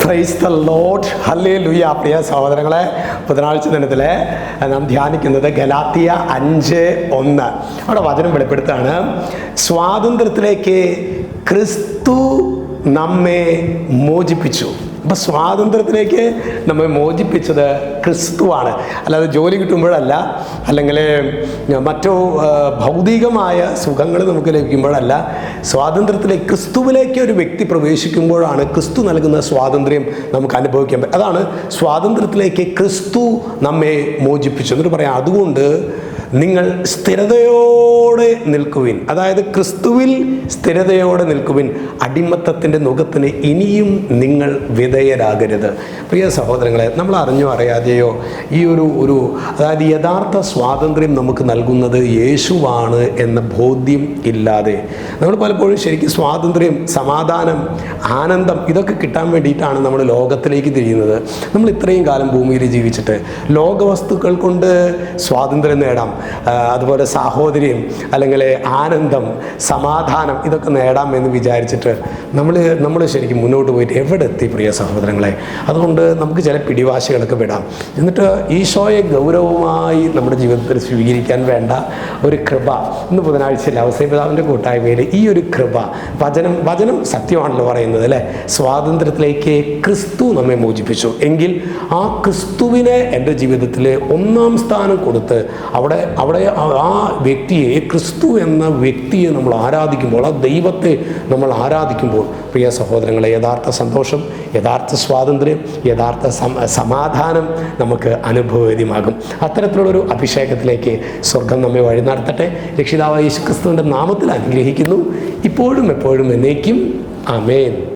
Price the lord, hallelujah. പ്രിയ സഹോദരങ്ങളെ, ബുധനാഴ്ച ദിനത്തിൽ നാം ധ്യാനിക്കുന്നത് ഗലാത്യ 5:1. അവിടെ വചനം വെളിപ്പെടുത്താണ്, സ്വാതന്ത്ര്യത്തിലേക്ക് ക്രിസ്തു നമ്മെ മോചിപ്പിച്ചു. അപ്പം സ്വാതന്ത്ര്യത്തിലേക്ക് നമ്മെ മോചിപ്പിച്ചത് ക്രിസ്തുവാണ്. അല്ലാതെ ജോലി കിട്ടുമ്പോഴല്ല, അല്ലെങ്കിൽ മറ്റോ ഭൗതികമായ സുഖങ്ങൾ നമുക്ക് ലഭിക്കുമ്പോഴല്ല. സ്വാതന്ത്ര്യത്തിലേക്ക്, ക്രിസ്തുവിലേക്ക് ഒരു വ്യക്തി പ്രവേശിക്കുമ്പോഴാണ് ക്രിസ്തു നൽകുന്ന സ്വാതന്ത്ര്യം നമുക്ക് അനുഭവിക്കാൻ പറ്റും. അതാണ് സ്വാതന്ത്ര്യത്തിലേക്ക് ക്രിസ്തു നമ്മെ മോചിപ്പിച്ചു. എന്നിട്ട് പറയാം, അതുകൊണ്ട് നിങ്ങൾ സ്ഥിരതയോടെ നിൽക്കുവിൻ. അതായത് ക്രിസ്തുവിൽ സ്ഥിരതയോടെ നിൽക്കുവിൻ, അടിമത്തത്തിൻ്റെ നുകത്തിന് ഇനിയും നിങ്ങൾ വിധേയരാകരുത്. പ്രിയ സഹോദരങ്ങളെ, നമ്മൾ അറിഞ്ഞോ അറിയാതെയോ ഈ അതായത് യഥാർത്ഥ സ്വാതന്ത്ര്യം നമുക്ക് നൽകുന്നത് യേശുവാണ് എന്ന ബോധ്യം ഇല്ലാതെ നമ്മൾ പലപ്പോഴും ശരിക്കും സ്വാതന്ത്ര്യം, സമാധാനം, ആനന്ദം ഇതൊക്കെ കിട്ടാൻ വേണ്ടിയിട്ടാണ് നമ്മൾ ലോകത്തിലേക്ക് തിരിയുന്നത്. നമ്മൾ ഇത്രയും കാലം ഭൂമിയിൽ ജീവിച്ചിട്ട് ലോകവസ്തുക്കൾ കൊണ്ട് സ്വാതന്ത്ര്യം നേടാം, അതുപോലെ സാഹോദര്യം, അല്ലെങ്കിൽ ആനന്ദം, സമാധാനം ഇതൊക്കെ നേടാമെന്ന് വിചാരിച്ചിട്ട് നമ്മൾ ശരിക്കും മുന്നോട്ട് പോയിട്ട് എവിടെ എത്തി പ്രിയ സഹോദരങ്ങളെ? അതുകൊണ്ട് നമുക്ക് ചില പിടിവാശികളൊക്കെ വിടാം. എന്നിട്ട് ഈശോയെ ഗൗരവമായി നമ്മുടെ ജീവിതത്തിൽ സ്വീകരിക്കാൻ വേണ്ട ഒരു കൃപ ഇന്ന് ബുധനാഴ്ചയിൽ ഔസേപിതാവിൻ്റെ കൂട്ടായ്മയിൽ ഈ ഒരു കൃപ, വചനം സത്യമാണല്ലോ പറയുന്നത് അല്ലേ? സ്വാതന്ത്ര്യത്തിലേക്ക് ക്രിസ്തു നമ്മെ മോചിപ്പിച്ചു എങ്കിൽ ആ ക്രിസ്തുവിനെ എൻ്റെ ജീവിതത്തിൽ ഒന്നാം സ്ഥാനം കൊടുത്ത് അവിടെ ആ വ്യക്തിയെ, ക്രിസ്തു എന്ന വ്യക്തിയെ നമ്മൾ ആരാധിക്കുമ്പോൾ, ആ ദൈവത്തെ നമ്മൾ ആരാധിക്കുമ്പോൾ പ്രിയ സഹോദരങ്ങളെ, യഥാർത്ഥ സന്തോഷം, യഥാർത്ഥ സ്വാതന്ത്ര്യം, യഥാർത്ഥ സമാധാനം നമുക്ക് അനുഭവവേദ്യമാകും. അത്തരത്തിലുള്ളൊരു അഭിഷേകത്തിലേക്ക് സ്വർഗം നമ്മെ വഴി നടത്തട്ടെ. രക്ഷിതാവായ യേശുക്രിസ്തുവിൻ്റെ നാമത്തിൽ അനുഗ്രഹിക്കുന്നു, ഇപ്പോഴും എപ്പോഴും എന്നേക്കും. ആമേൻ.